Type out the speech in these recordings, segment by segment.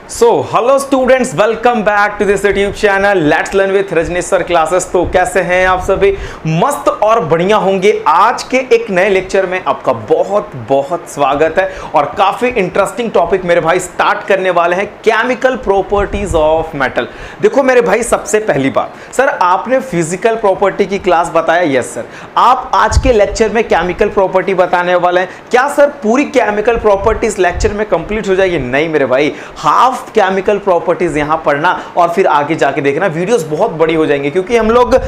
Hello students, welcome back to this YouTube channel let's learn with Rajneesh sir classes. तो कैसे हैं आप सभी? मस्त और बढ़िया होंगे। आज के एक नए लेक्चर में आपका बहुत बहुत स्वागत है और काफी इंटरेस्टिंग टॉपिक मेरे भाई स्टार्ट करने वाले हैं, केमिकल प्रॉपर्टीज ऑफ मेटल। देखो मेरे भाई, सबसे पहली बात, सर आपने फिजिकल प्रॉपर्टी की क्लास बताया। यस सर, आप आज के लेक्चर में केमिकल प्रॉपर्टी बताने वाले हैं। क्या सर पूरी केमिकल प्रॉपर्टीज लेक्चर में कंप्लीट हो जाएगी? नहीं मेरे भाई, हाफ केमिकल प्रॉपर्टीज यहां पढ़ना और फिर आगे जाके देखना। वीडियोस बहुत बड़ी हो जाएंगी क्योंकि हम लोग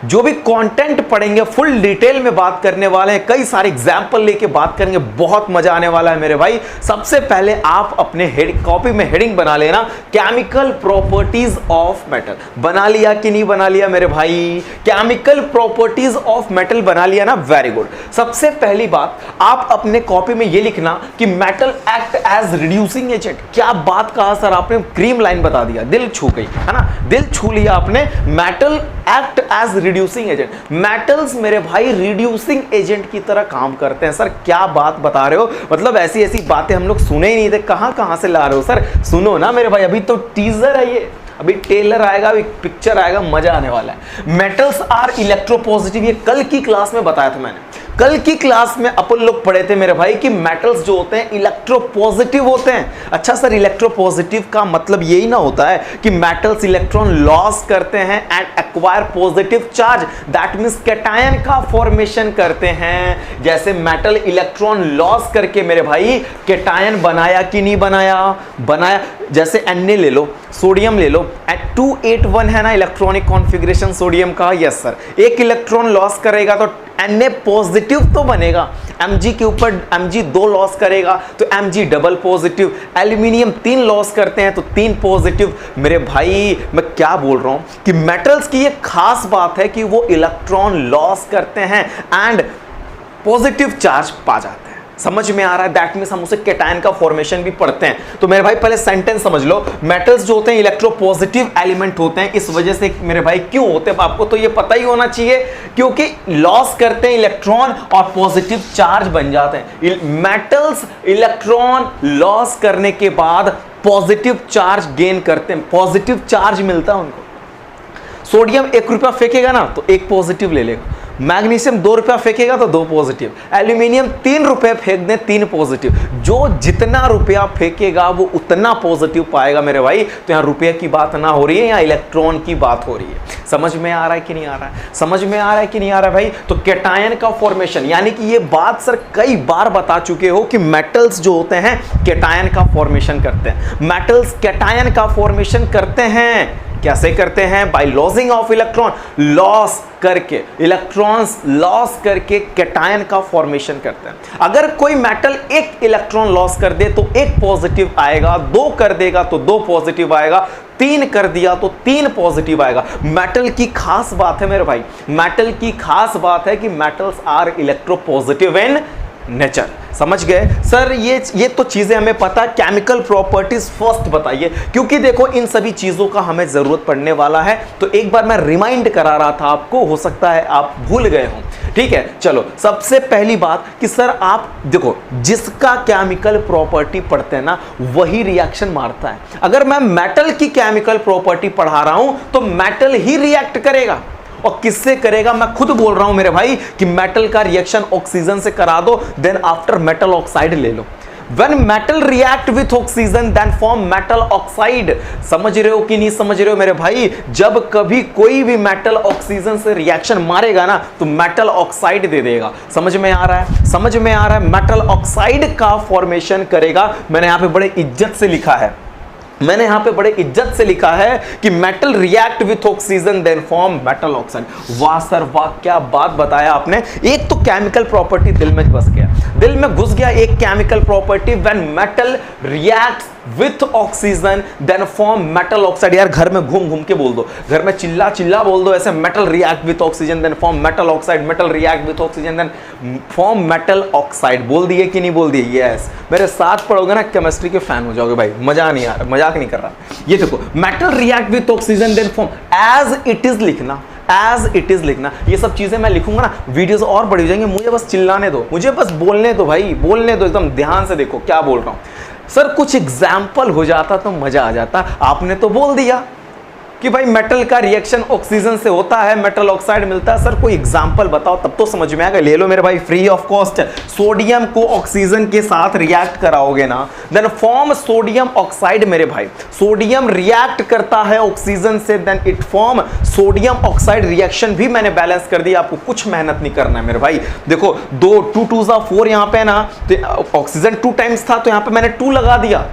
जो भी कंटेंट पढ़ेंगे फुल डिटेल में बात करने वाले हैं, कई सारे एग्जांपल लेके बात करेंगे, बहुत मजा आने वाला है मेरे भाई। सबसे पहले आप अपने कॉपी में हेडिंग बना लेना, केमिकल प्रॉपर्टीज ऑफ मेटल। बना लिया कि नहीं बना लिया मेरे भाई? केमिकल प्रॉपर्टीज ऑफ मेटल बना लिया ना? Very good. सबसे पहली बात, आप अपने कॉपी में ये लिखना कि metal act as reducing agent. क्या बात कहा सर आपने, क्रीम लाइन बता दिया, दिल छू गई है ना, दिल छू लिया आपने। Metal act as reducing agent. Metals मेरे भाई रिड्यूसिंग एजेंट की तरह काम करते हैं। सर क्या बात बता रहे हो? मतलब ऐसी ऐसी बातें हम लोग सुने ही नहीं थे, कहां से ला रहे हो सर? सुनो ना मेरे भाई, अभी तो टीजर है ये, अभी ट्रेलर आएगा, अभी पिक्चर आएगा, मजा आने वाला है। मेटल्स आर इलेक्ट्रोपॉजिटिव, ये कल की क्लास में बताया था मैंने। कल की क्लास में अपन लोग पढ़े थे मेरे भाई कि मेटल्स जो होते हैं इलेक्ट्रोपॉजिटिव होते हैं। अच्छा सर, इलेक्ट्रोपॉजिटिव का मतलब यही ना होता है कि मेटल्स इलेक्ट्रॉन लॉस करते हैं and acquire positive charge, that means cation का फॉर्मेशन करते हैं। जैसे मेटल इलेक्ट्रॉन लॉस करके मेरे भाई कैटायन बनाया कि नहीं बनाया? बनाया। जैसे Na ले लो, सोडियम ले लो, 281 है ना इलेक्ट्रॉनिक कॉन्फ़िगरेशन सोडियम का। यस सर, एक इलेक्ट्रॉन लॉस करेगा तो Na पॉजिटिव तो बनेगा, Mg के ऊपर Mg 2 लॉस करेगा तो Mg double positive. Aluminium 3 loss करते हैं तो 3 पॉजिटिव। मेरे भाई मैं क्या बोल रहा हूं कि मेटल्स की ये खास बात है कि वो इलेक्ट्रॉन लॉस करते हैं एंड पॉजिटिव चार्ज पा जाते हैं। समझ में आ रहा है? दैट मींस हम उसे कैटायन का फॉर्मेशन भी पढ़ते हैं। तो मेरे भाई पहले सेंटेंस समझ लो, मेटल्स जो होते हैं इलेक्ट्रोपॉजिटिव एलिमेंट होते हैं। इस वजह से मेरे भाई क्यों होते हैं आपको तो ये पता ही होना चाहिए, क्योंकि लॉस करते हैं इलेक्ट्रॉन और पॉजिटिव चार्ज बन जाते हैं। मेटल्स इलेक्ट्रॉन लॉस करने के बाद पॉजिटिव चार्ज गेन करते हैं, पॉजिटिव चार्ज मिलता है उनको। सोडियम 1 रुपया फेंकेगा ना तो 1 पॉजिटिव ले लेगा, मैग्नीशियम 2 रुपया फेंकेगा तो 2 पॉजिटिव, एल्यूमिनियम 3 रुपए फेंक दे 3 पॉजिटिव। जो जितना रुपया फेंकेगा वो उतना पॉजिटिव पाएगा मेरे भाई। तो यहाँ रुपये की बात ना हो रही है, यहाँ इलेक्ट्रॉन की बात हो रही है। समझ में आ रहा है कि नहीं आ रहा है? समझ में आ रहा है कि नहीं आ रहा है भाई? तो कैटायन का फॉर्मेशन, यानी कि ये बात सर कई बार बता चुके हो कि मेटल्स जो होते हैं कैटायन का फॉर्मेशन करते हैं। मेटल्स कैटायन का फॉर्मेशन करते हैं। कैसे करते हैं? By losing of electron, loss करके, इलेक्ट्रॉन्स लॉस करके कैटायन का फॉर्मेशन करते हैं। अगर कोई मेटल 1 इलेक्ट्रॉन लॉस कर दे तो 1 पॉजिटिव आएगा, 2 कर देगा तो 2 पॉजिटिव आएगा, 3 कर दिया तो 3 पॉजिटिव आएगा। मेटल की खास बात है मेरे भाई, मेटल की खास बात है कि metals are electropositive in nature. समझ गए सर? ये तो चीजें हमें पता। केमिकल प्रॉपर्टीज फर्स्ट बताइए, क्योंकि देखो इन सभी चीजों का हमें जरूरत पड़ने वाला है। तो एक बार मैं रिमाइंड करा रहा था आपको, हो सकता है आप भूल गए हो। ठीक है, चलो सबसे पहली बात कि सर आप देखो, जिसका केमिकल प्रॉपर्टी पढ़ते हैं ना वही रिएक्शन मारता है। अगर मैं मेटल की केमिकल प्रॉपर्टी पढ़ा रहा हूं तो मेटल ही रिएक्ट करेगा। और किससे करेगा? मैं खुद बोल रहा हूं मेरे भाई कि मेटल का रिएक्शन ऑक्सीजन से करा दो, देन आफ्टर मेटल ऑक्साइड ले लो। When metal react with oxygen then form metal oxide। समझ रहे हो कि नहीं समझ रहे हो मेरे भाई? जब कभी कोई भी मेटल ऑक्सीजन से रिएक्शन मारेगा ना तो मेटल ऑक्साइड दे देगा। समझ में आ रहा है? समझ में आ रहा है? मेटल ऑक्साइड का फॉर्मेशन करेगा। मैंने यहां पे बड़े इज्जत से लिखा है, मैंने यहां पे बड़े इज्जत से लिखा है कि metal react with oxygen then form metal oxide. वाह सर वाह, क्या बात बताया आपने। एक तो केमिकल प्रॉपर्टी दिल में बस गया, दिल में घुस गया एक chemical property, when metal reacts with oxygen then form metal oxide. यार घर में घूम घूम के बोल दो, घर में चिल्ला चिल्ला बोल दो ऐसे, metal react with oxygen then form metal oxide, metal react with oxygen then form metal oxide. बोल दिए कि नहीं बोल दिए? यस। मेरे साथ पढ़ोगे ना केमिस्ट्री के फैन हो जाओगे भाई, मजा नहीं आ रहा, मजाक नहीं कर रहा। ये देखो, metal react with oxygen then form, as it is लिखना, एज इट इज लिखना। ये सब चीजें मैं लिखूंगा ना, वीडियोस और बड़ी हो जाएंगे। मुझे बस चिल्लाने दो, मुझे बस बोलने दो भाई, बोलने दो, एकदम ध्यान से देखो क्या बोल रहा हूं। सर कुछ एग्जाम्पल हो जाता तो मजा आ जाता। आपने तो बोल दिया कि भाई मेटल का रिएक्शन ऑक्सीजन से होता है, मेटल ऑक्साइड मिलता है। सर कोई एग्जांपल बताओ तब तो समझ में आएगा। ले लो मेरे भाई, फ्री ऑफ कॉस्ट। सोडियम को ऑक्सीजन के साथ रिएक्ट कराओगे ना, देन फॉर्म सोडियम ऑक्साइड। मेरे भाई सोडियम रिएक्ट करता है ऑक्सीजन से, then it form sodium oxide. Reaction भी मैंने बैलेंस कर दिया, आपको कुछ मेहनत नहीं करना है मेरे भाई। देखो 2 2 2 4 यहाँ पे ना, तो ऑक्सीजन 2 टाइम्स था तो यहाँ पे मैंने 2 लगा दिया,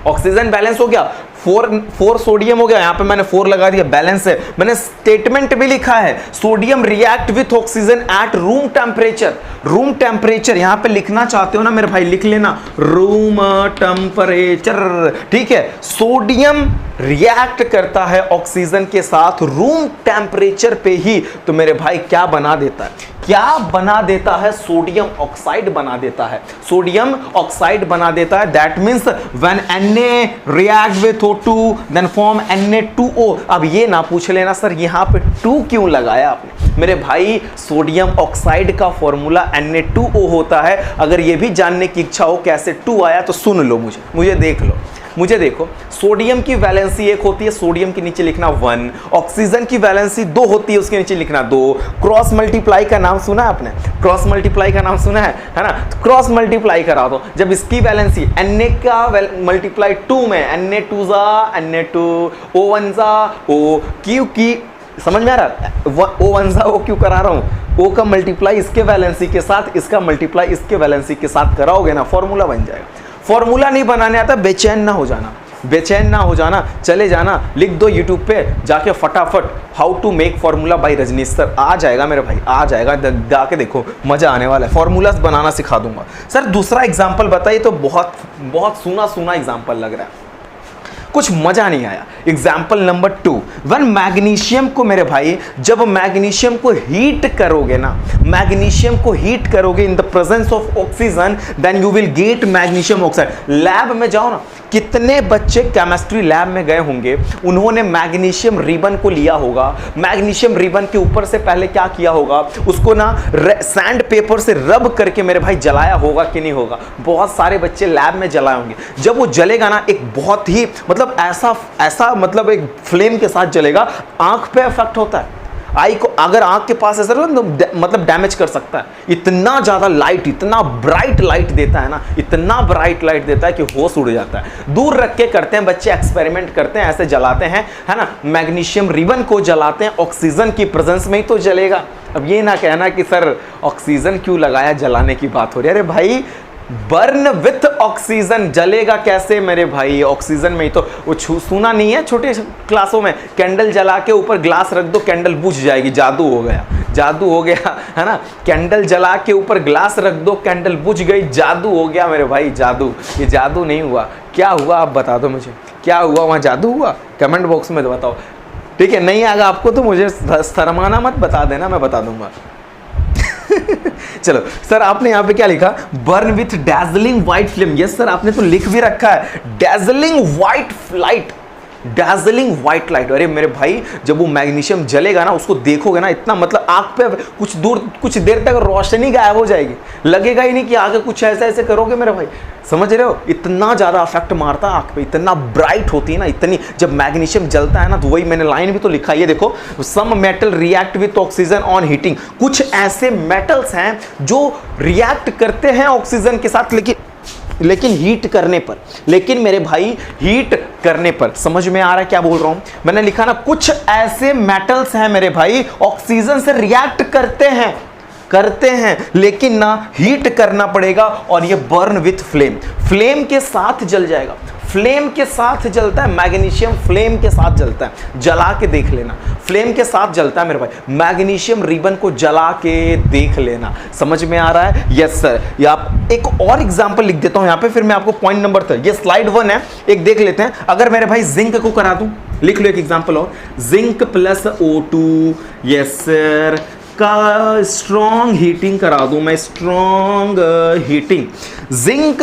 ऑक्सीजन बैलेंस हो गया। 4 सोडियम हो गया, यहां पे मैंने 4 लगा दिया, बैलेंस है। मैंने स्टेटमेंट भी लिखा है, sodium react with oxygen at room temperature. Room temperature यहां पे लिखना चाहते हो ना मेरे भाई, लिख लेना रूम टेम्परेचर, ठीक है। सोडियम रिएक्ट करता है ऑक्सीजन के साथ रूम टेम्परेचर पे ही, तो मेरे भाई क्या बना देता है, क्या बना देता है, सोडियम ऑक्साइड बना देता है, सोडियम ऑक्साइड बना देता है। That means when Na react with O2 then form Na2O। अब ये ना पूछ लेना सर यहां पे 2 क्यों लगाया आपने। मेरे भाई सोडियम ऑक्साइड का फॉर्मूला Na2O होता है। अगर ये भी जानने की इच्छा हो कैसे 2 आया तो सुन लो, मुझे देख लो, मुझे देखो। सोडियम की वैलेंसी 1 होती है, सोडियम के नीचे लिखना 1। ऑक्सीजन की वैलेंसी 2 होती है, उसके नीचे लिखना 2। क्रॉस मल्टीप्लाई का नाम सुना है आपने, क्रॉस मल्टीप्लाई का नाम सुना है ना। क्रॉस मल्टीप्लाई करा दो, जब इसकी वैलेंसी Na का मल्टीप्लाई 2 में, Na2 Na2 O1 O, क्योंकि समझ में आ रहा है, O1 O क्यों करा रहा हूं, O का मल्टीप्लाई इसके वैलेंसी के साथ, इसका मल्टीप्लाई इसके वैलेंसी के साथ कराओगे ना, फॉर्मूला बन जाएगा। फॉर्मूला नहीं बनाने आता, बेचैन ना हो जाना, बेचैन ना हो जाना, चले जाना, लिख दो यूट्यूब पे जाके फटाफट how to make formula by Rajnish sir, आ जाएगा मेरे भाई, आ जाएगा, जाके देखो मजा आने वाला है। फॉर्मूलास बनाना सिखा दूंगा। सर दूसरा एग्जांपल बताइए, तो बहुत बहुत सुना सुना एग्जांपल लग रहा है, कुछ मजा नहीं आया। एग्जाम्पल नंबर 2, वन मैग्नीशियम को मेरे भाई, जब मैग्नीशियम को हीट करोगे ना, मैग्नीशियम को हीट करोगे in the presence of oxygen, then you will get magnesium oxide. Lab में जाओ ना, कितने बच्चे केमिस्ट्री लैब में गए होंगे, उन्होंने मैग्नीशियम रिबन को लिया होगा, मैग्नीशियम रिबन के ऊपर से पहले क्या किया होगा, उसको ना सैंड पेपर से रब करके मेरे भाई जलाया होगा कि नहीं होगा। बहुत सारे बच्चे लैब में जलाए होंगे। जब वो जलेगा ना, एक बहुत ही मतलब ऐसा मतलब एक फ्लेम के साथ जलेगा, आंख पे इफेक्ट होता है। आई को अगर आंख के पास ऐसा तो मतलब डैमेज कर सकता है। इतना ज्यादा लाइट, इतना ब्राइट लाइट देता है ना, इतना ब्राइट लाइट देता है कि होश उड़ जाता है। दूर रख के करते हैं बच्चे, एक्सपेरिमेंट करते हैं, ऐसे जलाते हैं, है ना, मैग्नीशियम रिबन को जलाते हैं, ऑक्सीजन की प्रेजेंस में ही तो जलेगा। अब ये ना कहना कि सर ऑक्सीजन क्यों लगाया, जलाने की बात हो रही है। अरे भाई बर्न विथ ऑक्सीजन, जलेगा कैसे मेरे भाई, ऑक्सीजन में ही तो। वो सुना नहीं है छोटे क्लासों में, कैंडल जला के ऊपर ग्लास रख दो, कैंडल बुझ जाएगी, जादू हो गया, जादू हो गया, है ना। कैंडल जला के ऊपर ग्लास रख दो, कैंडल बुझ गई, जादू हो गया मेरे भाई, जादू। ये जादू नहीं हुआ, क्या हुआ आप बता दो मुझे, क्या हुआ वहाँ, जादू हुआ? कमेंट बॉक्स में बताओ, ठीक है। नहीं आएगा आपको तो मुझे शर्माना मत, बता देना, मैं बता दूंगा। चलो सर, आपने यहां पे क्या लिखा, burn with dazzling white flame. Yes sir, आपने तो लिख भी रखा है dazzling white light, dazzling white light. अरे मेरे भाई जब वो मैग्नीशियम जलेगा ना, उसको देखोगे ना, इतना मतलब आंख पे कुछ दूर कुछ देर तक रोशनी गायब हो जाएगी, लगेगा ही नहीं कि आगे कुछ ऐसे ऐसे करोगे मेरे भाई, समझ रहे हो। इतना ज़्यादा इफेक्ट मारता है आंख पे, इतना ब्राइट होती है ना, इतनी जब मैग्नीशियम जलता है ना, तो वही मैंने लाइन भी तो लिखा है, ये देखो, some metal react with oxygen on heating. कुछ ऐसे मेटल्स हैं जो रिएक्ट करते हैं ऑक्सीजन के साथ, लेकिन हीट करने पर, लेकिन मेरे भाई हीट करने पर, समझ में आ रहा है क्या बोल रहा हूं मैंने लिखा ना, कुछ ऐसे मेटल्स हैं मेरे भाई ऑक्सीजन से रिएक्ट करते हैं लेकिन ना हीट करना पड़ेगा, और ये बर्न विथ फ्लेम, फ्लेम के साथ जल जाएगा, फ्लेम के साथ जलता है मैग्नीशियम, फ्लेम के साथ जलता है, जला के देख लेना, फ्लेम के साथ जलता है मेरे भाई। मैग्नीशियम रिबन को जला के देख लेना, समझ में आ रहा है? Yes sir. या आप एक और एग्जांपल लिख देता हूं यहां पे, फिर मैं आपको पॉइंट नंबर 3, ये स्लाइड 1 है, एक देख लेते हैं। अगर मेरे भाई जिंक को करा दूं, लिख लो एक एग्जांपल और, zinc plus O2, yes sir, का स्ट्रॉन्ग हीटिंग करा दूं मैं, स्ट्रॉन्ग हीटिंग, जिंक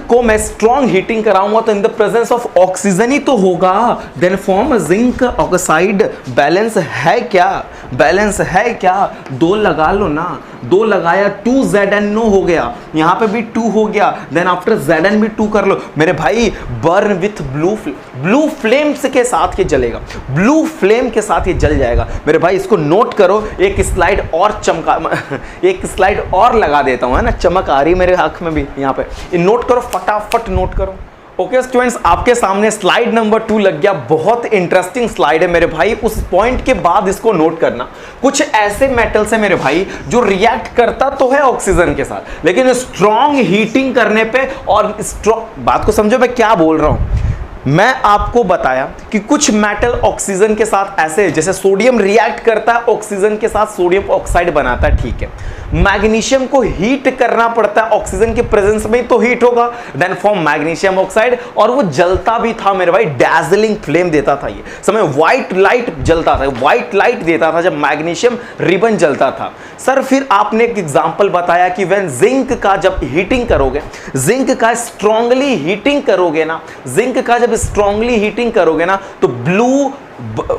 को मैं स्ट्रॉन्ग हीटिंग कराऊंगा तो in the presence of oxygen ही तो होगा, then form zinc oxide. Balance है क्या? बैलेंस है क्या? 2 लगा लो ना, 2 लगाया 2Zn हो गया, यहाँ पे भी 2 हो गया, देन आफ्टर Zn भी 2 कर लो मेरे भाई। बर्न विथ ब्लू फ्लेम के साथ ये जलेगा, ब्लू फ्लेम के साथ ये जल जाएगा मेरे भाई। इसको नोट करो, एक स्लाइड और चमका एक स्लाइड और लगा देता हूँ, है ना, चमक आ रही मेरे आंख में भी यहाँ पे। नोट करो, फटाफट नोट करो। ओके स्टूडेंट्स, आपके सामने स्लाइड नंबर 2 लग गया। बहुत इंटरेस्टिंग स्लाइड है मेरे भाई। उस पॉइंट के बाद इसको नोट करना, कुछ ऐसे मेटल्स है मेरे भाई जो रिएक्ट करता तो है ऑक्सीजन के साथ, लेकिन स्ट्रॉन्ग हीटिंग करने पे, और बात को समझो मैं क्या बोल रहा हूं। मैं आपको बताया कि कुछ मेटल ऑक्सीजन के साथ ऐसे, जैसे सोडियम रिएक्ट करता है ऑक्सीजन के साथ, सोडियम ऑक्साइड बनाता है, ठीक है। मैग्नीशियम को हीट करना पड़ता है, ऑक्सीजन के प्रेजेंस में तो हीट होगा, देन फॉर्म मैग्नीशियम ऑक्साइड, और वो जलता भी था मेरे भाई, डैजलिंग फ्लेम देता था। ये समय व्हाइट लाइट जलता था, व्हाइट लाइट देता था जब मैग्नीशियम रिबन जलता था। सर फिर आपने एक एग्जांपल बताया कि व्हेन जिंक का जब हीटिंग करोगे, जिंक का स्ट्रांगली हीटिंग करोगे ना, जिंक का जब स्ट्रांगली हीटिंग करोगे ना, तो ब्लू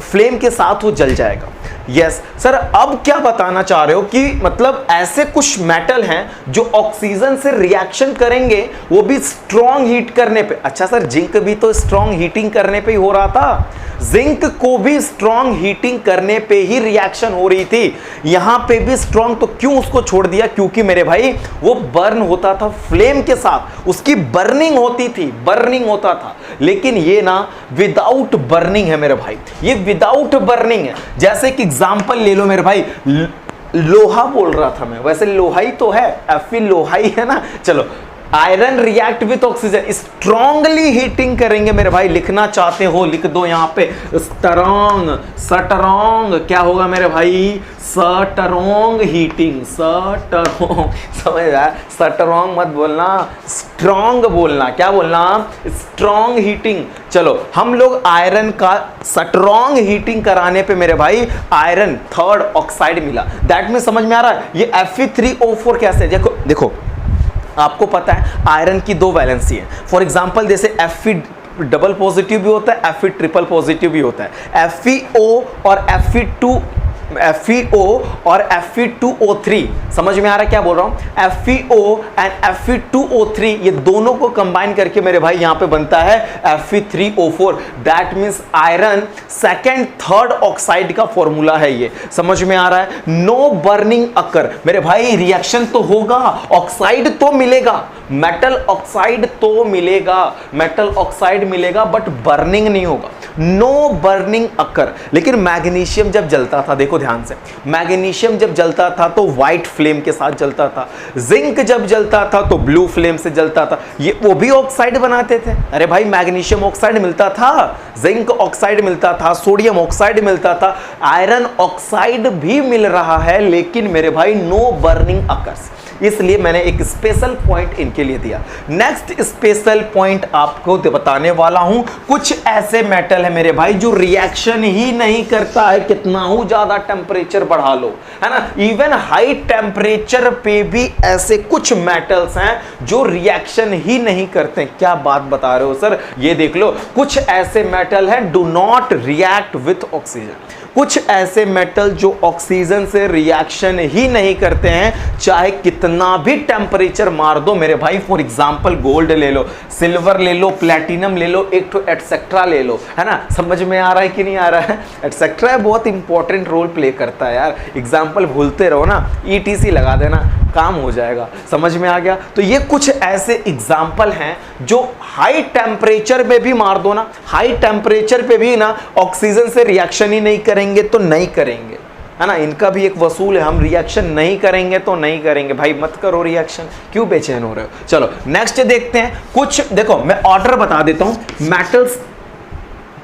फ्लेम के साथ वो जल जाएगा। यस सर, अब क्या बताना चाह रहे हो कि मतलब ऐसे कुछ मेटल हैं जो ऑक्सीजन से रिएक्शन करेंगे, वो भी स्ट्रॉन्ग हीट करने पे। अच्छा सर, जिंक भी तो स्ट्रॉन्ग हीटिंग करने पे ही हो रहा था, जिंक को भी स्ट्रॉन्ग हीटिंग करने पे ही रिएक्शन हो रही थी, यहां पे भी स्ट्रॉन्ग, तो क्यों उसको छोड़ दिया? क्योंकि मेरे भाई वो बर्न होता था फ्लेम के साथ, उसकी बर्निंग होती थी, बर्निंग होता था। लेकिन ये ना विदाउट बर्निंग है मेरे भाई, ये विदाउट बर्निंग है। जैसे कि एग्जांपल ले लो मेरे भाई, लोहा बोल रहा था मैं, वैसे लोहा ही तो है, Fe लोहा ही है ना। चलो, iron react with oxygen, strongly heating करेंगे मेरे भाई। लिखना चाहते हो लिख दो यहां पे, स्ट्रॉन्ग, स्ट्रॉन्ग क्या होगा मेरे भाई? स्ट्रॉन्ग हीटिंग, स्ट्रॉन्ग, समझ रहा है? स्ट्रॉन्ग मत बोलना, स्ट्रॉन्ग बोलना। क्या बोलना? Strong heating. चलो, हम लोग आयरन का स्ट्रॉन्ग हीटिंग कराने पे मेरे भाई आयरन 3rd ऑक्साइड मिला। दैट में समझ में आ रहा है ये Fe3O4 कैसे? देखो देखो, आपको पता है आयरन की 2 वैलेंसी है। फॉर एग्जांपल जैसे Fe डबल पॉजिटिव भी होता है, Fe ट्रिपल पॉजिटिव भी होता है। FeO और FeO और Fe2O3, समझ में आ रहा है क्या बोल रहा हूं? FeO एंड Fe2O3, ये दोनों को कंबाइन करके मेरे भाई यहां पे बनता है Fe3O4। That means iron 2nd 3rd oxide का फॉर्मूला है ये, समझ में आ रहा है? नो बर्निंग अकर मेरे भाई, रिएक्शन तो होगा, ऑक्साइड तो मिलेगा, मेटल ऑक्साइड तो मिलेगा, मेटल ऑक्साइड मिलेगा, बट बर्निंग नहीं होगा, नो बर्निंग अकर। लेकिन मैग्नीशियम जब जलता था, देखो ध्यान से, मैग्नीशियम जब जलता था तो व्हाइट फ्लेम के साथ जलता था, जिंक जब जलता था तो ब्लू फ्लेम से जलता था। ये वो भी ऑक्साइड बनाते थे। अरे भाई, मैग्नीशियम ऑक्साइड मिलता था, जिंक ऑक्साइड मिलता था, सोडियम ऑक्साइड मिलता था, आयरन ऑक्साइड भी मिल रहा है, लेकिन मेरे भाई नो बर्निंग अकर्स। इसलिए मैंने एक स्पेशल पॉइंट इनके लिए दिया। नेक्स्ट स्पेशल पॉइंट आपको बताने वाला हूं, कुछ ऐसे मेटल है मेरे भाई जो रिएक्शन ही नहीं करता है, कितना ही ज्यादा टेम्परेचर बढ़ा लो, है ना, इवन हाई टेम्परेचर पे भी ऐसे कुछ मेटल्स हैं जो रिएक्शन ही नहीं करते। क्या बात बता रहे हो सर? ये देख लो, कुछ ऐसे मेटल हैं do not react with oxygen, कुछ ऐसे मेटल जो ऑक्सीजन से रिएक्शन ही नहीं करते हैं, चाहे कितना भी टेम्परेचर मार दो मेरे भाई। फॉर एग्जांपल गोल्ड ले लो, सिल्वर ले लो, प्लैटिनम ले लो, एक तो एटसेट्रा ले लो, है ना। समझ में आ रहा है कि नहीं आ रहा है? एटसेट्रा बहुत इंपॉर्टेंट रोल प्ले करता है यार, एग्जाम्पल भूलते रहो ना, ETC लगा देना, काम हो जाएगा। समझ में आ गया? तो ये कुछ ऐसे एग्जाम्पल हैं जो हाई टेम्परेचर पे भी मार दो ना, हाई टेम्परेचर पे भी ना ऑक्सीजन से रिएक्शन ही नहीं करेंगे तो नहीं करेंगे, है ना। इनका भी एक वसूल है, हम रिएक्शन नहीं करेंगे तो नहीं करेंगे। भाई मत करो रिएक्शन, क्यों बेचैन हो रहे हो? चलो नेक्स्ट देखते हैं। कुछ देखो, मैं ऑर्डर बता देता हूं मेटल्स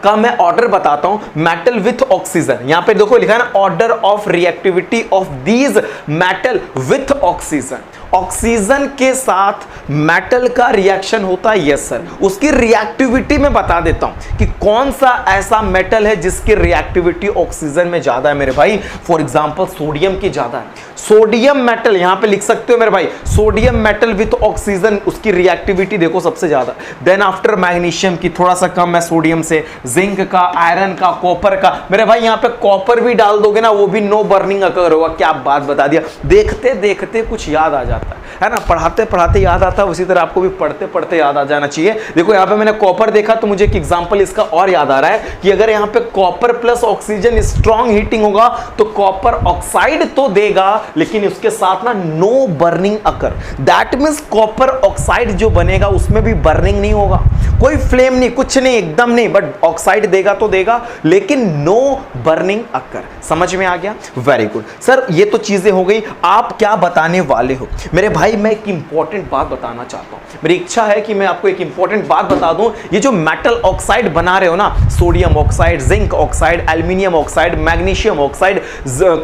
का, मैं ऑर्डर बताता हूं। मेटल विथ ऑक्सीजन, यहां पे देखो लिखा है ना, order of reactivity of these metal with oxygen. Oxygen के साथ मेटल का रिएक्शन होता है। यस सर, उसकी रिएक्टिविटी में बता देता हूं कि कौन सा ऐसा मेटल है जिसकी रिएक्टिविटी ऑक्सीजन में ज्यादा है मेरे भाई। फॉर एग्जांपल सोडियम की ज्यादा है। सोडियम मेटल यहां पे लिख सकते हो मेरे भाई, सोडियम मेटल विद ऑक्सीजन, उसकी रिएक्टिविटी देखो सबसे ज्यादा। देन आफ्टर मैग्नीशियम की थोड़ा सा कम है सोडियम से, जिंक का, आयरन का, कॉपर का। मेरे भाई यहां पे कॉपर भी डाल दोगे ना, वो भी नो बर्निंग अकर होगा। क्या बात बता दिया, देखते देखते कुछ याद आ जाता है ना, पढ़ाते पढ़ाते याद आता है, उसी तरह आपको भी पढ़ते पढ़ते याद आ जाना चाहिए। देखो यहाँ पे मैंने कॉपर देखा तो मुझे एक एग्जांपल इसका और याद आ रहा है कि अगर यहाँ पे copper plus oxygen strong heating होगा तो कॉपर ऑक्साइड तो देगा, लेकिन उसके साथ ना no burning occur. That means copper oxide जो बनेगा उसमें भी बर्निंग नहीं होगा, कोई फ्लेम नहीं, कुछ नहीं, एकदम नहीं, बट ऑक्साइड देगा तो देगा, लेकिन नो बर्निंग अकर। समझ में आ गया? वेरी गुड सर, ये तो चीजें हो गई। आप क्या बताने वाले हो मेरे भाई? मैं एक इंपॉर्टेंट बात बताना चाहता हूं। मेरी इच्छा है कि मैं आपको एक इंपॉर्टेंट बात बता दूं। ये जो मेटल ऑक्साइड बना रहे हो ना, sodium oxide, zinc oxide, aluminium oxide, magnesium oxide,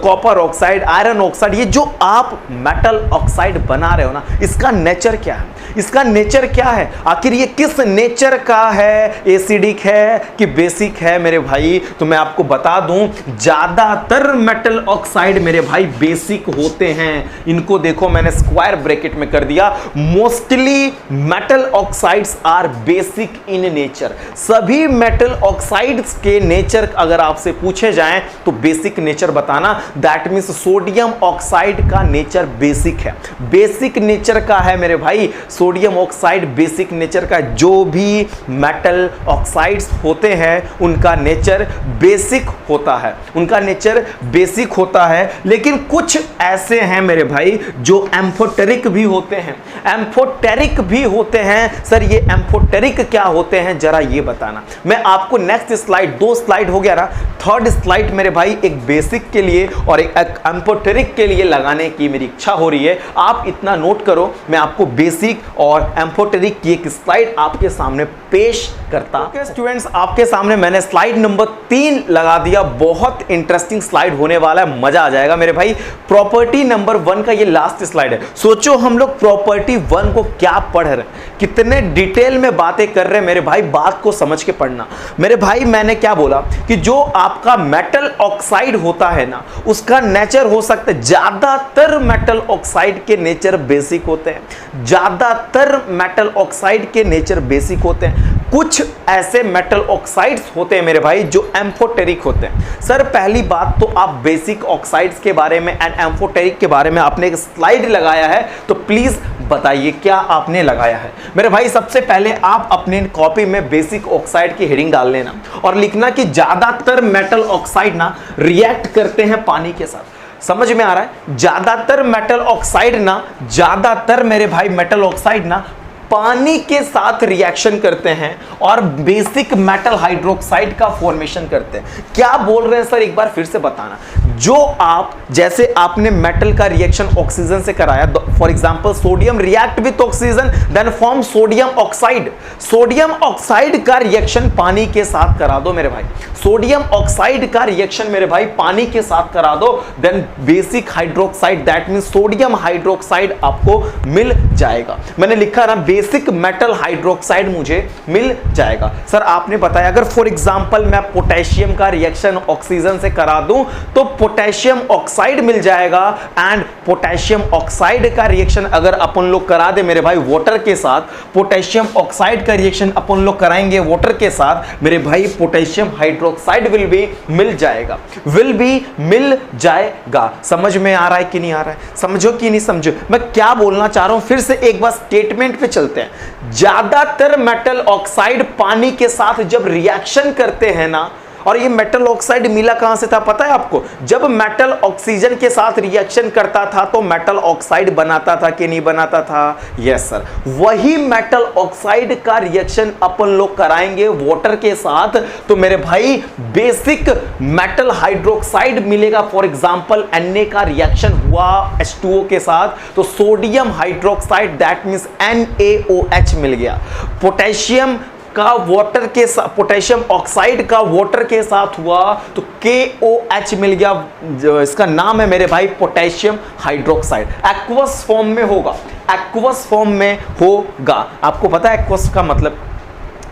copper oxide, iron oxide, ये जो आप मेटल ऑक्साइड बना रहे हो ना, इसका नेचर क्या है? इसका नेचर क्या है? आखिर ये किस नेचर का है? एसिडिक है कि बेसिक है मेरे भाई? तो मैं आपको बता दूं, ज्यादातर मेटल ऑक्साइड मेरे भाई बेसिक होते हैं। इनको देखो मैंने स्क्वायर ब्रैकेट में कर दिया। Mostly metal oxides are basic in nature. सभी मेटल ऑक्साइड्स के नेचर अगर आपसे पूछे जाएं तो बेसिक नेचर बताना। दैट मींस सोडियम ऑक्साइड का नेचर बेसिक है, बेसिक नेचर का है मेरे भाई। सोडियम ऑक्साइड बेसिक नेचर का। जो भी मेटल ऑक्साइड्स होते हैं उनका नेचर बेसिक होता है, उनका नेचर बेसिक होता है। लेकिन कुछ ऐसे हैं मेरे भाई जो एम्फोटेरिक भी होते हैं, एम्फोटेरिक भी होते हैं। सर ये एम्फोटेरिक क्या होते हैं जरा ये बताना। मैं आपको नेक्स्ट स्लाइड, 2 स्लाइड हो गया ना, थर्ड स्लाइड मेरे भाई एक बेसिक के लिए और एक एम्फोटेरिक के लिए लगाने की मेरी इच्छा हो रही है। आप इतना नोट करो, मैं आपको बेसिक और एम्फोटेरिक की एक स्लाइड आपके सामने पेश करता हूं। स्टूडेंट्स, आपके सामने मैंने स्लाइड नंबर 3 लगा दिया। बहुत इंटरेस्टिंग स्लाइड होने वाला है, मजा आ जाएगा मेरे भाई। प्रॉपर्टी नंबर 1 का ये लास्ट स्लाइड है। सोचो हम लोग प्रॉपर्टी 1 को क्या पढ़ रहे हैं, कितने डिटेल में बातें कर रहे हैं मेरे भाई। बात को समझ के पढ़ना मेरे भाई। मैंने क्या बोला कि जो आपका मेटल ऑक्साइड होता है ना, उसका नेचर हो सकता है, ज्यादातर मेटल ऑक्साइड के नेचर बेसिक होते हैं, ज्यादातर मेटल ऑक्साइड के नेचर बेसिक होते हैं। कुछ ऐसे मेटल ऑक्साइड्स होते हैं मेरे भाई जो एम्फोटेरिक होते हैं। सर पहली बात तो आप बेसिक ऑक्साइड्स के बारे में एंड एम्फोटेरिक के बारे में आपने एक स्लाइड लगाया है, तो प्लीज बताइए क्या आपने लगाया है मेरे भाई। सबसे पहले आप अपने कॉपी में बेसिक ऑक्साइड की हेडिंग डाल लेना और लिखना कि ज्यादातर मेटल ऑक्साइड ना रिएक्ट करते हैं पानी के साथ। समझ में आ रहा है? ज्यादातर मेटल ऑक्साइड ना, ज्यादातर मेरे भाई मेटल ऑक्साइड ना पानी के साथ रिएक्शन करते हैं और बेसिक मेटल हाइड्रोक्साइड का फॉर्मेशन करते हैं। क्या बोल रहे हैं सर, एक बार फिर से बताना। जो आप, जैसे आपने मेटल का रिएक्शन ऑक्सीजन से कराया, for example sodium react with oxygen then form sodium oxide. Sodium oxide का रिएक्शन पानी के साथ करा दो मेरे भाई, सोडियम ऑक्साइड का रिएक्शन मेरे भाई पानी के साथ करा दो, then basic hydroxide, that means sodium hydroxide आपको मिल जाएगा। मैंने लिखा ना बेसिक मेटल हाइड्रोक्साइड मुझे मिल जाएगा। सर आपने बताया अगर फॉर एग्जांपल मैं पोटेशियम का रिएक्शन ऑक्सीजन से करा दूं तो पोटेशियम ऑक्साइड मिल जाएगा। एंड पोटेशियम ऑक्साइड का रिएक्शन अगर अपन लोग करा दे मेरे भाई वाटर के साथ, पोटेशियम ऑक्साइड का रिएक्शन अपन लोग कराएंगे वाटर के साथ, मेरे भाई पोटेशियम हाइड्रोक्साइड विल बी मिल जाएगा, विल बी मिल जाएगा। समझ में आ रहा है कि नहीं आ रहा है? समझो कि नहीं समझो मैं क्या बोलना चाह रहा हूं? फिर से एक बार स्टेटमेंट पे चलते हैं। ज्यादातर मेटल ऑक्साइड पानी के साथ जब रिएक्शन करते हैं ना, और ये मेटल ऑक्साइड मिला कहां से था पता है आपको? जब मेटल ऑक्सीजन के साथ रिएक्शन करता था तो मेटल ऑक्साइड बनाता था कि नहीं बनाता था? Yes sir. वही मेटल ऑक्साइड का रिएक्शन अपन लोग कराएंगे वाटर के साथ तो मेरे भाई बेसिक मेटल हाइड्रोक्साइड मिलेगा। फॉर एग्जांपल Na का रिएक्शन हुआ H2O के साथ तो sodium hydroxide that means NaOH मिल गया। पोटेशियम का वाटर के साथ, पोटेशियम ऑक्साइड का वाटर के साथ हुआ तो KOH मिल गया, जो इसका नाम है मेरे भाई पोटेशियम हाइड्रोक्साइड। एक्वस फॉर्म में होगा, एक्वस फॉर्म में होगा। आपको पता है एक्वस का मतलब,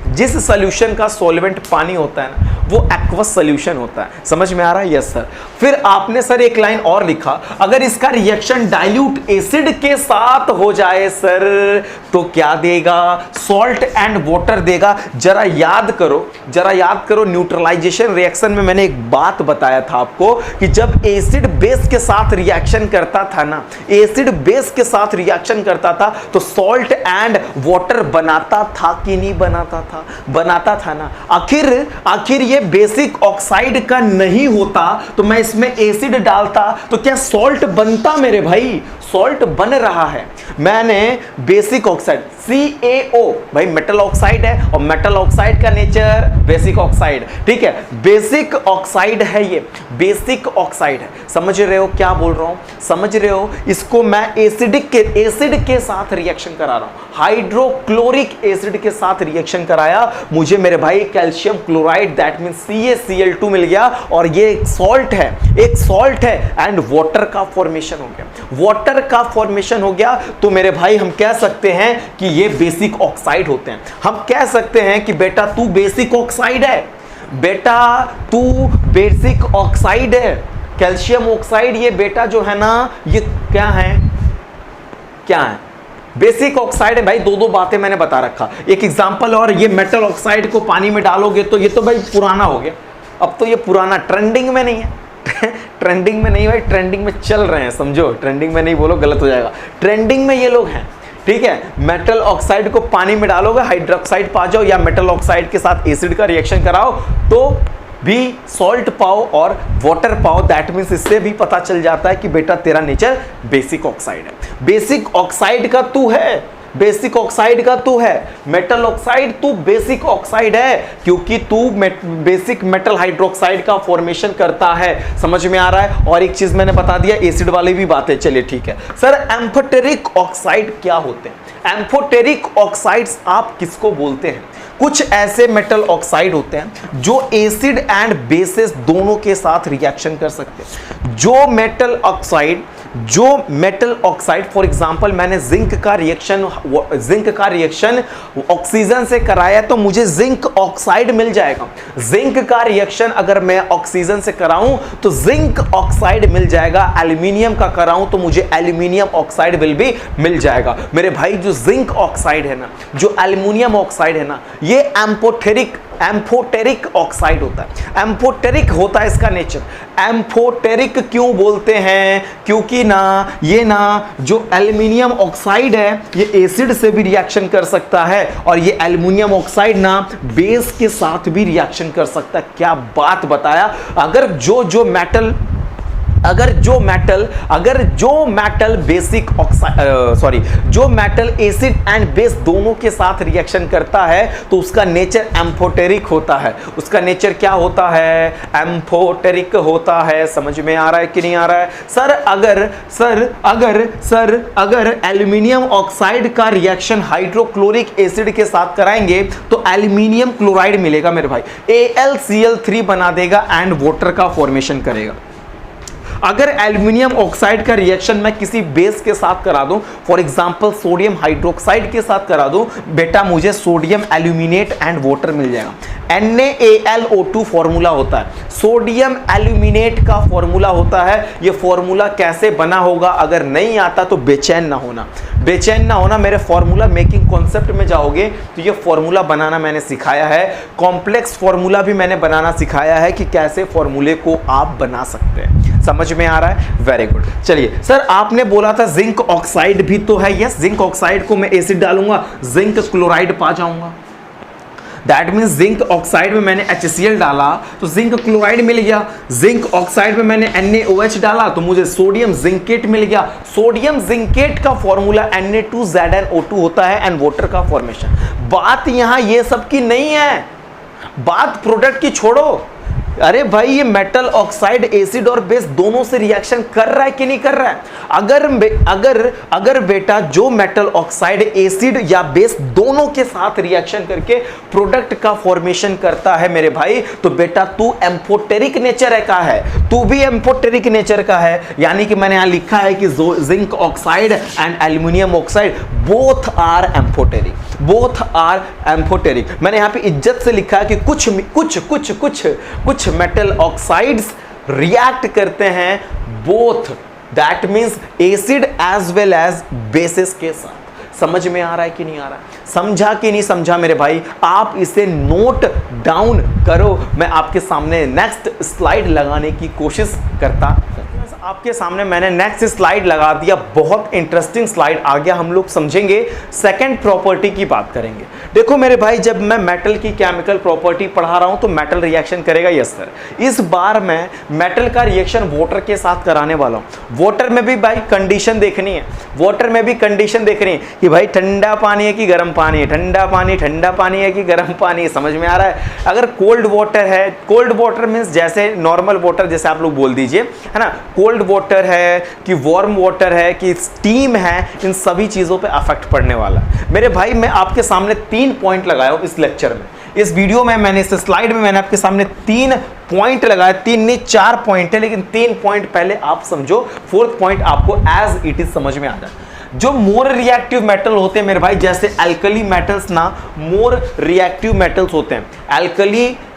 जिस सॉल्यूशन का सॉल्वेंट पानी होता है ना, वो एक्वस सॉल्यूशन होता है। समझ में आ रहा है? Yes sir. फिर आपने सर एक लाइन और लिखा, अगर इसका रिएक्शन डाइल्यूट एसिड के साथ हो जाए सर तो क्या देगा? सॉल्ट एंड वाटर देगा। जरा याद करो, जरा याद करो, न्यूट्रलाइजेशन रिएक्शन में मैंने एक बात बताया था आपको कि जब एसिड बेस के साथ रिएक्शन करता था ना, एसिड बेस के साथ रिएक्शन करता था तो सॉल्ट एंड वाटर बनाता था कि नहीं बनाता था? बनाता था ना। आखिर ये बेसिक ऑक्साइड का नहीं होता तो मैं इसमें एसिड डालता तो क्या सॉल्ट बनता मेरे भाई? सॉल्ट बन रहा है। मैंने बेसिक ऑक्साइड CaO, भाई मेटल ऑक्साइड है और मेटल ऑक्साइड का नेचर बेसिक ऑक्साइड, ठीक है, बेसिक ऑक्साइड है, ये बेसिक ऑक्साइड है। समझ रहे हो क्या बोल रहा हूं? समझ रहे हो? इसको मैं एसिड के साथ रिएक्शन करा रहा हूं, हाइड्रोक्लोरिक एसिड के साथ रिएक्शन कराया, मुझे मेरे भाई calcium chloride that mean CaCl2 मिल गया और ये एक सॉल्ट है, एक सॉल्ट है एंड वाटर का फॉर्मेशन हो गया, वाटर का फॉर्मेशन हो गया। तो मेरे भाई हम कह सकते हैं कि ये बेसिक ऑक्साइड होते हैं। हम कह सकते हैं कि बेटा तू बेसिक ऑक्साइड है, बेटा तू बेसिक ऑक्साइड है, कैल्शियम ऑक्साइड ये बेटा जो है ना, ये क्या है? क्या है? बेसिक ऑक्साइड है भाई। दो बातें मैंने बता रखा। एक एग्जांपल और, ये मेटल ऑक्साइड को पानी में डालोगे तो ये तो भाई पुराना हो गया, अब तो ये पुराना, ट्रेंडिंग में नहीं है। ट्रेंडिंग में नहीं भाई, ट्रेंडिंग में चल रहे हैं, समझो, ट्रेंडिंग में नहीं बोलो गलत हो जाएगा, ट्रेंडिंग में ये लोग हैं, ठीक है। मेटल ऑक्साइड को पानी में डालोगे, हाइड्रोक्साइड पा जाओ या मेटल ऑक्साइड के साथ एसिड का रिएक्शन कराओ तो भी सॉल्ट पाओ और वाटर पाओ। दैट मीन्स इससे भी पता चल जाता है कि बेटा तेरा नेचर बेसिक ऑक्साइड है। बेसिक ऑक्साइड का तू है, बेसिक ऑक्साइड का तू है। मेटल ऑक्साइड तू बेसिक ऑक्साइड है क्योंकि तू बेसिक मेटल हाइड्रोक्साइड का फॉर्मेशन करता है। समझ में आ रहा है? और एक चीज मैंने बता दिया, एसिड वाली भी बातें, चलिए ठीक है। सर एम्फोटेरिक ऑक्साइड क्या होते हैं? एम्फोटेरिक ऑक्साइड्स आप किसको बोलते हैं? कुछ ऐसे मेटल ऑक्साइड होते हैं जो एसिड एंड बेसिस दोनों के साथ रिएक्शन कर सकते हैं। जो मेटल ऑक्साइड फॉर एग्जांपल मैंने जिंक का रिएक्शन ऑक्सीजन से कराया तो मुझे जिंक ऑक्साइड मिल जाएगा। जिंक का रिएक्शन अगर मैं ऑक्सीजन से कराऊं तो जिंक ऑक्साइड मिल जाएगा। एल्यूमिनियम का कराऊं तो मुझे एल्यूमिनियम ऑक्साइड विल भी मिल जाएगा। मेरे भाई जो जिंक ऑक्साइड है ना, जो एल्यूमिनियम ऑक्साइड है ना, ये एम्फोटेरिक ऑक्साइड होता है। एम्फोटेरिक होता है इसका नेचर। एम्फोटेरिक क्यों बोलते हैं? क्योंकि ना ये ना जो एल्यूमिनियम ऑक्साइड है ये एसिड से भी रिएक्शन कर सकता है और ये एल्यूमिनियम ऑक्साइड ना बेस के साथ भी रिएक्शन कर सकता है। क्या बात बताया। अगर जो मेटल एसिड एंड बेस दोनों के साथ रिएक्शन करता है तो उसका नेचर एम्फोटेरिक होता है। उसका नेचर क्या होता है? एम्फोटेरिक होता है। समझ में आ रहा है कि नहीं आ रहा है? अगर एल्यूमिनियम ऑक्साइड का रिएक्शन हाइड्रोक्लोरिक एसिड के साथ कराएंगे तो एल्यूमिनियम क्लोराइड मिलेगा मेरे भाई, AlCl3 बना देगा एंड वाटर का फॉर्मेशन करेगा। अगर एल्यूमिनियम ऑक्साइड का रिएक्शन मैं किसी बेस के साथ करा दूं, फॉर एग्जांपल सोडियम हाइड्रोक्साइड के साथ करा दूं, बेटा मुझे सोडियम एल्यूमिनेट एंड वाटर मिल जाएगा। NaAlO2 फॉर्मूला होता है, सोडियम एल्यूमिनेट का फॉर्मूला होता है। ये फॉर्मूला कैसे बना होगा अगर नहीं आता तो बेचैन ना होना, बेचैन ना होना। मेरे फॉर्मूला मेकिंग कॉन्सेप्ट में जाओगे तो ये फॉर्मूला बनाना मैंने सिखाया है। कॉम्प्लेक्स फॉर्मूला भी मैंने बनाना सिखाया है कि कैसे फॉर्मूले को आप बना सकते हैं। समझ में आ रहा है? Very good. चलिए सर आपने बोला था जिंक ऑक्साइड भी तो है। यस, जिंक ऑक्साइड को मैं एसिड डालूंगा, जिंक क्लोराइड पा जाऊंगा। दैट मीन्स जिंक ऑक्साइड में मैंने HCl डाला तो जिंक क्लोराइड मिल गया। जिंक ऑक्साइड में मैंने NaOH डाला तो मुझे सोडियम जिंकेट मिल गया। सोडियम जिंकेट का फॉर्मूला Na2ZnO2 होता है एंड वाटर का फॉर्मेशन। बात यहां ये सब की नहीं है, बात प्रोडक्ट की छोड़ो। अरे भाई ये मेटल ऑक्साइड एसिड और बेस दोनों से रिएक्शन कर रहा है कि नहीं कर रहा है? अगर बेटा जो मेटल ऑक्साइड एसिड या बेस दोनों के साथ रिएक्शन करके प्रोडक्ट का फॉर्मेशन करता है मेरे भाई, तो बेटा तू एम्फोटेरिक नेचर का है, तू भी एम्फोटेरिक नेचर का है। यानी कि मैंने यहां लिखा है कि zinc oxide and aluminium oxide both are amphoteric, both are amphoteric. मैंने यहां पे इज्जत से लिखा है कि कुछ मेटल ऑक्साइड्स रिएक्ट करते हैं both, that means acid as well as bases के साथ। समझ में आ रहा है कि नहीं आ रहा है? समझा कि नहीं समझा मेरे भाई? आप इसे नोट डाउन करो, मैं आपके सामने नेक्स्ट स्लाइड लगाने की कोशिश करता। आपके सामने मैंने नेक्स्ट स्लाइड लगा दिया, बहुत इंटरेस्टिंग स्लाइड आ गया। हम लोग समझेंगे सेकंड प्रॉपर्टी की बात करेंगे। देखो मेरे भाई, जब मैं मेटल की केमिकल प्रॉपर्टी पढ़ा रहा हूं तो मेटल रिएक्शन करेगा, यस सर। इस बार मैं मेटल का रिएक्शन वाटर के साथ कराने वाला हूं। वाटर में भी भाई कंडीशन देखनी है, वाटर में भी कंडीशन देखनी है कि भाई ठंडा पानी है कि गर्म पानी है, ठंडा पानी है कि गर्म पानी है। समझ में आ रहा है? अगर कोल्ड वाटर है, कोल्ड वाटर मीन्स जैसे नॉर्मल वाटर जैसे आप लोग बोल दीजिए, है ना, कोल्ड वाटर है कि वार्म वाटर है कि स्टीम है, इन सभी चीजों पे अफेक्ट पड़ने वाला है। मेरे भाई मैं आपके सामने 3 पॉइंट लगाया हूं इस लेक्चर में, इस वीडियो में मैंने, इस स्लाइड में मैंने आपके सामने 3 पॉइंट लगाया, 3 नहीं 4 पॉइंट है, लेकिन 3 पॉइंट पहले आप समझो, 4th पॉइंट आपको एज इट इज समझ में आ जाए। जो मोर रिएक्टिव मेटल होते हैं मेरे भाई, जैसे अल्कली मेटल्स ना मोर रिएक्टिव मेटल्स होते हैं,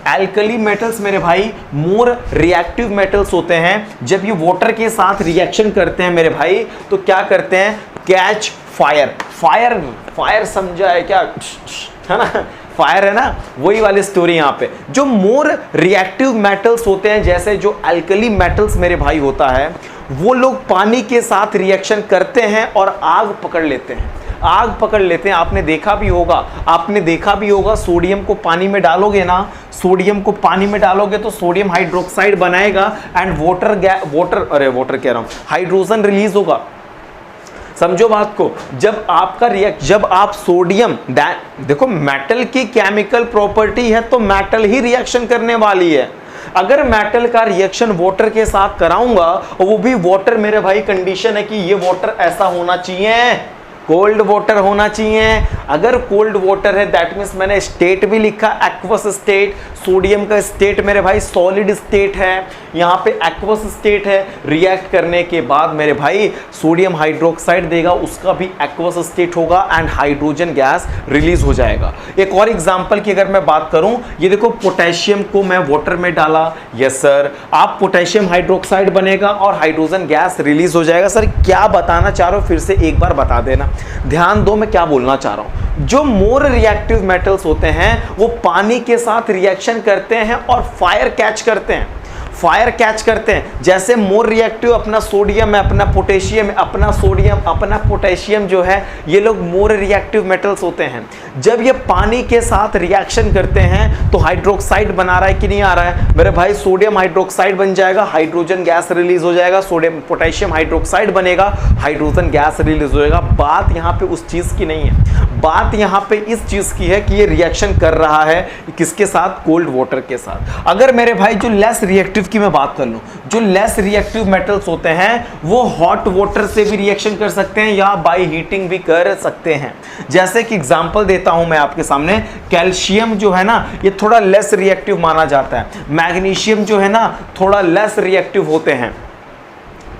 अल्कली मेटल्स मेरे भाई मोर रिएक्टिव मेटल्स होते हैं। जब ये वाटर के साथ रिएक्शन करते हैं मेरे भाई, तो क्या करते हैं? Catch fire. फायर समझा है क्या? है ना, फायर है ना, वही वाली स्टोरी यहाँ पे। जो मोर रिएक्टिव मेटल्स होते हैं, जैसे जो अल्कली मेटल्स मेरे भाई होता है, वो लोग पानी के साथ रिएक्शन करते हैं और आग पकड़ लेते हैं, आग पकड़ लेते हैं। आपने देखा भी होगा सोडियम को पानी में डालोगे ना, सोडियम को पानी में डालोगे तो सोडियम हाइड्रोक्साइड बनाएगा एंड हाइड्रोजन रिलीज होगा। समझो बात को, जब आप सोडियम, देखो मेटल की केमिकल प्रॉपर्टी है तो मेटल ही रिएक्शन करने वाली है। अगर मेटल का रिएक्शन वाटर के साथ कराऊंगा, और वो भी वाटर मेरे भाई कंडीशन है कि ये वाटर ऐसा होना चाहिए, कोल्ड वाटर होना चाहिए। अगर कोल्ड वाटर है दैट मीन्स मैंने स्टेट भी लिखा एक्वस स्टेट, सोडियम का स्टेट मेरे भाई सॉलिड स्टेट है, यहाँ पे एक्वस स्टेट है। रिएक्ट करने के बाद मेरे भाई सोडियम हाइड्रोक्साइड देगा, उसका भी एक्वस स्टेट होगा एंड हाइड्रोजन गैस रिलीज हो जाएगा। एक और एग्जांपल की अगर मैं बात करूं, ये देखो पोटेशियम को मैं वाटर में डाला, यस सर, आप पोटेशियम हाइड्रोक्साइड बनेगा और हाइड्रोजन गैस रिलीज हो जाएगा। सर क्या बताना चाह रहे हो, फिर से एक बार बता देना, ध्यान दो मैं क्या बोलना चाह रहा हूं। जो मोर रिएक्टिव मेटल्स होते हैं वो पानी के साथ रिएक्शन करते हैं और फायर कैच करते हैं, फायर कैच करते हैं। जैसे मोर रिएक्टिव अपना सोडियम है, अपना पोटेशियम है, अपना सोडियम अपना पोटेशियम जो है, ये लोग मोर रिएक्टिव मेटल्स होते हैं। जब ये पानी के साथ रिएक्शन करते हैं तो हाइड्रोक्साइड बना रहा है कि नहीं आ रहा है मेरे भाई? सोडियम हाइड्रोक्साइड बन जाएगा, हाइड्रोजन गैस रिलीज हो जाएगा, सोडियम पोटेशियम हाइड्रोक्साइड बनेगा, हाइड्रोजन गैस रिलीज हो जाएगा। बात यहाँ पे उस चीज की नहीं है, बात यहाँ पे इस चीज की है कि ये रिएक्शन कर रहा है किसके साथ? कोल्ड वाटर के साथ। अगर मेरे भाई जो लेस रिएक्टिव की मैं बात कर लूं, जो लेस रिएक्टिव मेटल्स होते हैं वो हॉट वाटर से भी रिएक्शन कर सकते हैं या बाय हीटिंग भी कर सकते हैं। जैसे कि एग्जांपल देता हूं मैं आपके सामने, कैल्शियम जो है ना ये थोड़ा लेस रिएक्टिव माना जाता है, मैग्नीशियम जो है ना थोड़ा लेस रिएक्टिव होते हैं,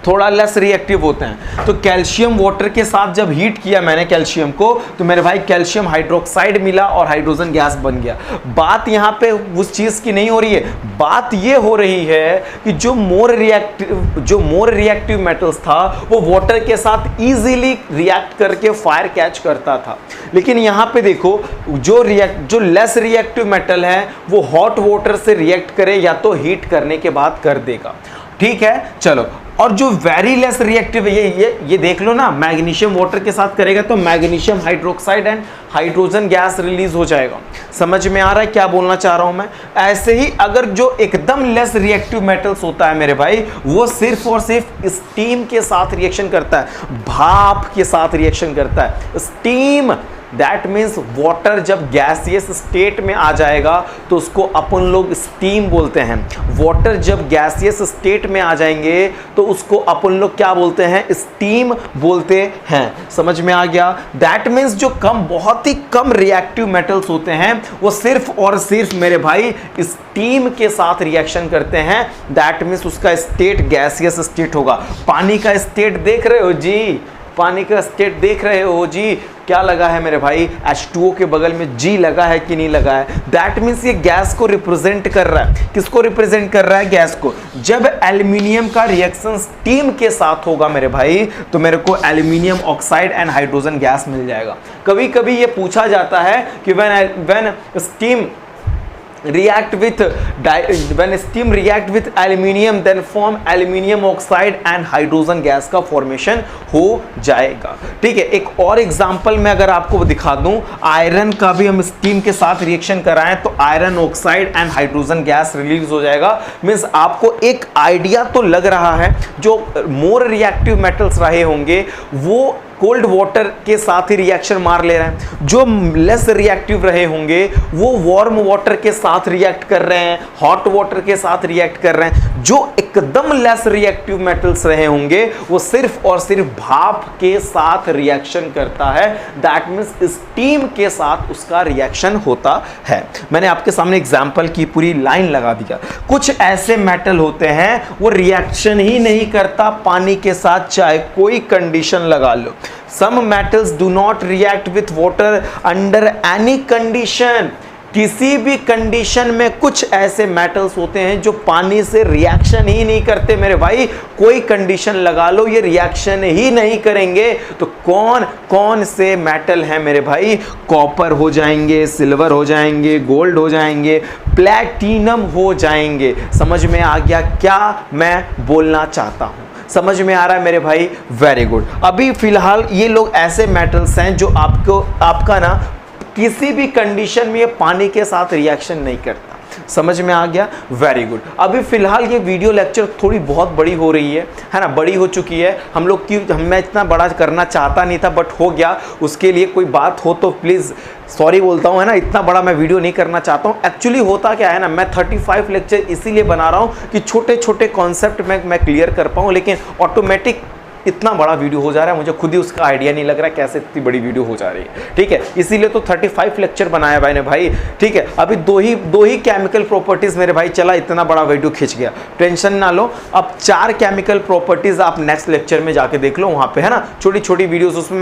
थोड़ा लेस रिएक्टिव होते हैं। तो कैल्शियम वाटर के साथ जब हीट किया मैंने कैल्शियम को, तो मेरे भाई कैल्शियम हाइड्रोक्साइड मिला और हाइड्रोजन गैस बन गया। बात यहाँ पे उस चीज की नहीं हो रही है, बात ये हो रही है कि जो मोर रिएक्टिव मेटल्स था वो वाटर के साथ इजीली रिएक्ट करके फायर कैच करता था। लेकिन यहाँ पे देखो जो लेस रिएक्टिव मेटल है वो हॉट वाटर से रिएक्ट करे या तो हीट करने के बाद कर देगा, ठीक है। चलो, और जो वेरी लेस रिएक्टिव है ये देख लो ना, मैग्नीशियम वाटर के साथ करेगा तो magnesium hydroxide and hydrogen gas release हो जाएगा। समझ में आ रहा है क्या बोलना चाह रहा हूं मैं? ऐसे ही अगर जो एकदम लेस रिएक्टिव मेटल्स होता है मेरे भाई, वो सिर्फ और सिर्फ स्टीम के साथ रिएक्शन करता है, भाप के साथ रिएक्शन करता है। स्टीम दैट मीन्स वाटर जब गैसियस स्टेट में आ जाएगा तो उसको अपन लोग स्टीम बोलते हैं। वाटर जब गैसियस स्टेट में आ जाएंगे तो उसको अपन लोग क्या बोलते हैं, स्टीम बोलते हैं। समझ में आ गया। दैट मीन्स जो बहुत ही कम रिएक्टिव मेटल्स होते हैं वो सिर्फ और सिर्फ मेरे भाई स्टीम के साथ रिएक्शन करते हैं। दैट मीन्स उसका स्टेट गैसियस स्टेट होगा। पानी का स्टेट देख रहे हो जी, पानी का स्टेट देख रहे हो जी, क्या लगा है मेरे भाई, H2O के बगल में G लगा है कि नहीं लगा है। दैट मीन्स ये गैस को रिप्रेजेंट कर रहा है। किसको रिप्रेजेंट कर रहा है, गैस को। जब एल्यूमिनियम का रिएक्शन स्टीम के साथ होगा मेरे भाई तो मेरे को aluminium oxide and hydrogen gas मिल जाएगा। कभी कभी ये पूछा जाता है कि when steam react with when steam react with aluminium then form aluminium oxide and hydrogen gas का फॉर्मेशन हो जाएगा। ठीक है, एक और एग्जांपल में अगर आपको दिखा दूं, आयरन का भी हम स्टीम के साथ रिएक्शन कराएं तो iron oxide and hydrogen gas release हो जाएगा। मींस आपको एक आइडिया तो लग रहा है, जो मोर रिएक्टिव मेटल्स रहे होंगे वो कोल्ड वाटर के साथ ही रिएक्शन मार ले रहे हैं, जो लेस रिएक्टिव रहे होंगे वो वार्म वाटर के साथ रिएक्ट कर रहे हैं, हॉट वाटर के साथ रिएक्ट कर रहे हैं। जो एकदम लेस रिएक्टिव मेटल्स रहे होंगे वो सिर्फ और सिर्फ भाप के साथ रिएक्शन करता है। दैट मींस स्टीम के साथ उसका रिएक्शन होता है। मैंने आपके सामने एग्जांपल की पूरी लाइन लगा दिया। कुछ ऐसे मेटल होते हैं वो रिएक्शन ही नहीं करता पानी के साथ, चाहे कोई कंडीशन लगा लो। Some metals do not react with water under any condition। किसी भी कंडीशन में कुछ ऐसे मेटल्स होते हैं जो पानी से रिएक्शन ही नहीं करते मेरे भाई। कोई कंडीशन लगा लो ये रिएक्शन ही नहीं करेंगे। तो कौन कौन से मेटल हैं मेरे भाई, कॉपर हो जाएंगे, सिल्वर हो जाएंगे, गोल्ड हो जाएंगे, प्लैटिनम हो जाएंगे। समझ में आ गया क्या मैं बोलना चाहता हूं, समझ में आ रहा है मेरे भाई, वेरी गुड। अभी फिलहाल ये लोग ऐसे मेटल्स हैं जो आपका ना किसी भी कंडीशन में ये पानी के साथ रिएक्शन नहीं करता। समझ में आ गया, वेरी गुड। अभी फिलहाल ये वीडियो लेक्चर थोड़ी बहुत बड़ी हो रही है ना, बड़ी हो चुकी है। हम लोग की मैं इतना बड़ा करना चाहता नहीं था बट हो गया। उसके लिए कोई बात हो तो प्लीज़ सॉरी बोलता हूँ, है ना। इतना बड़ा मैं वीडियो नहीं करना चाहता हूँ। एक्चुअली होता क्या है ना, मैं 35 लेक्चर इसीलिए बना रहा हूँ कि छोटे छोटे कॉन्सेप्ट में मैं क्लियर कर पाऊँ, लेकिन ऑटोमेटिक इतना बड़ा वीडियो हो जा रहा है, मुझे खुद ही उसका आइडिया नहीं लग रहा है कैसे इतनी बड़ी वीडियो हो जा रही है। ठीक है, इसीलिए तो 35 लेक्चर बनाया भाई ने भाई। ठीक है, अभी दो ही केमिकल प्रॉपर्टीज मेरे भाई चला, इतना बड़ा वीडियो खिंच गया। टेंशन ना लो, अब 4 केमिकल प्रॉपर्टीज आप नेक्स्ट लेक्चर में जाके देख लो, वहाँ पे है ना छोटी छोटी वीडियोस। उसमें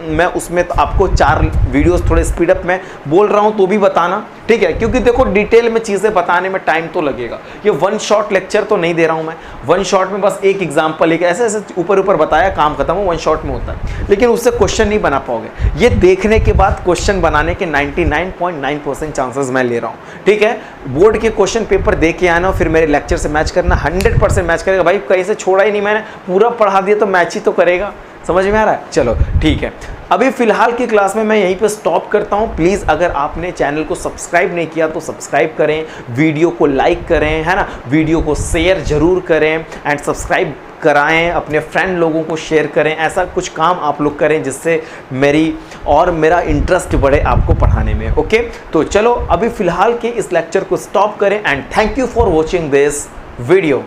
मैं उसमें आपको 4 वीडियोस थोड़े स्पीड अप में बोल रहा हूँ तो भी बताना। ठीक है, क्योंकि देखो डिटेल में चीज़ें बताने में टाइम तो लगेगा। ये 1 शॉट लेक्चर तो नहीं दे रहा हूँ मैं, 1 शॉट में बस एक एग्जाम्पल, एक ऐसे ऐसे ऊपर ऊपर बताया, काम खत्म हो, 1 शॉट में होता है। लेकिन उससे क्वेश्चन नहीं बना पाओगे। ये देखने के बाद क्वेश्चन बनाने के 99.9% चांसेस मैं ले रहा हूँ। ठीक है, बोर्ड के क्वेश्चन पेपर दे के आना, फिर मेरे लेक्चर से मैच करना, 100% मैच करेगा भाई। कहीं से छोड़ा ही नहीं मैंने, पूरा पढ़ा दिया तो मैच ही तो करेगा। समझ में आ रहा है, चलो ठीक है। अभी फिलहाल की क्लास में मैं यहीं पे स्टॉप करता हूं। प्लीज़ अगर आपने चैनल को सब्सक्राइब नहीं किया तो सब्सक्राइब करें, वीडियो को लाइक करें, है ना, वीडियो को शेयर जरूर करें एंड सब्सक्राइब कराएं, अपने फ्रेंड लोगों को शेयर करें। ऐसा कुछ काम आप लोग करें जिससे मेरा इंटरेस्ट बढ़े आपको पढ़ाने में। ओके, तो चलो अभी फिलहाल के इस लेक्चर को स्टॉप करें and thank you for watching this video.